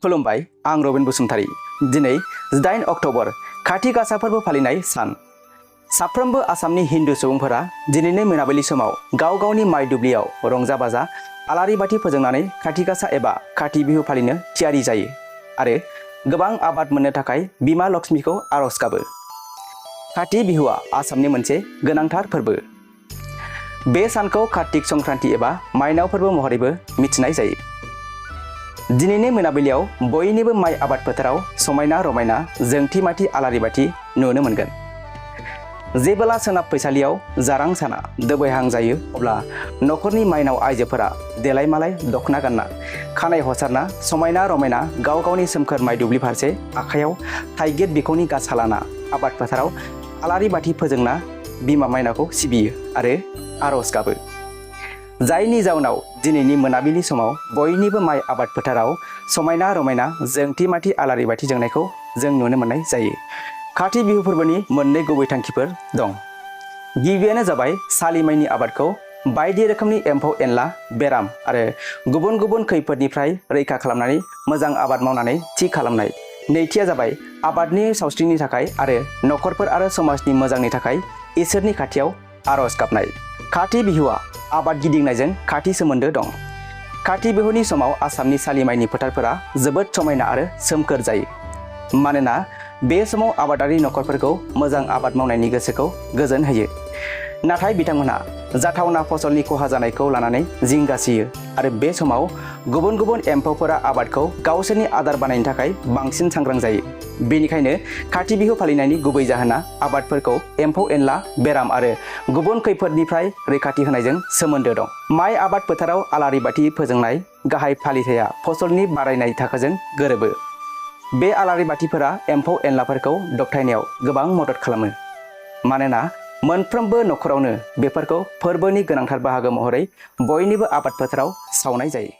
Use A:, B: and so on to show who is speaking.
A: खुलुमबाय, आं रबिन बसुमतारी। दिनै 8 अक्ट'बर खाथि गासा फोरबो फालिनाय सान। साफ्रोमबो आसामनि हिन्दु सुबुंफोरा दिनैनि मोनाबिलि समाव गाव गावनि माइ दुब्लियाव रंजा बाजा आलारि बाथि फोजोंनानै खाथि गासा एबा खाथि बिहु फालिनो थियारि जायो आरो गोबां आबाद मोननो थाखाय बिमा लक्ष्मीखौ आरज गाबो। खाथि बिहुआ आसामनि मोनसे गोनांथार फोरबो। बे सानखौ कार्तिक संक्रान्ति एबा माइनाव फोरबो महरैबो मिथिनाय जायो। दिनैनि मोनाबिलियाव बयनिबो माइ आबाद फोथाराव समायना रमायना जोंथि माथि आलारि बाथि नुनो मोनगोन। जेब्ला सोनाब फैसालियाव जारां साना दोबैहां जायो अब्ला नखरनि माइनाव आइजोफोरा देलाय मालाय दखना गानना खानाय हसारना समायना रमायना गाव गावनि सोमखोर माइ दुब्लि फारसे आखायाव थाइगिर बिखौनि गासा लाना आबाद फोथाराव आलारि बाथि फोजोंना बिमा माइनावखौ सिबियो आरो आरज गाबो। जायनि जाउनाव दिनैनि मोनाबिलि समाव बयनिबो माइ आबाद फोथाराव समायना रमायना जोंथि माथि आलारि बाथि जोंनायखौ जों नुनो मोननाय जायो। खाथि बिहु फोरबोनि मोननै गुबै थांखिफोर दं। गिबियानो जाबाय सालि माइनि आबादखौ बायदि रोखोमनि एम्फौ एनला बेराम आरो गुबुन गुबुन खैफोदनिफ्राय रैखा खालामनानै मोजां आबाद मावनानै थि खालामनाय। नैथिया जाबाय आबादनि सावस्रिनि थाखाय आरो नखरफोर आरो समाजनि मोजांनि थाखाय इसोरनि खाथियाव आरज गाबनाय। खाथि बिहुआ आबाद गिदिंनायजों खाथि सोमोन्दो दं। खाथि बिहुनि समाव आसामनि सालि माइनि फोथारफोरा जोबोद समायना आरो सोमखोर जायो। मानोना बे समाव आबादारि नखरफोरखौ मोजां आबाद मावनायनि गोसोखौ गोजोन होयो। नाथाय बिथांमोनहा जाथावना फसलनि खहा जानायखौ लानानै जिंगासियो आरो बे समाव गुबुन गुबुन एम्फौफोरा आबादखौ गावसोरनि आदार बानायनो थाखाय बांसिन सांग्रां जायो। बेनिखायनो खाथि बिहु फालिनायनि गुबै जाहोना आबादफोरखौ एम्फौ एनला बेराम आरो गुबुन खैफोदनिफ्राय रैखाथि होनायजों सोमोन्दो दं। माइ आबाद फोथाराव आलारि बाथि फोजोंनाय गाहाय फालिथाया फसलनि बारायनाय थाखोजों गोरोबो। बे आलारि बाथिफोरा एम्फौ एनलाफोरखौ दबथायनायाव गोबां मदद खालामो। मानोना मोनफ्रोमबो नखरावनो बेफोरखौ फोरबोनि गोनांथार बाहागो महरै बयनिबो आबाद फोथाराव सावनाय जायो।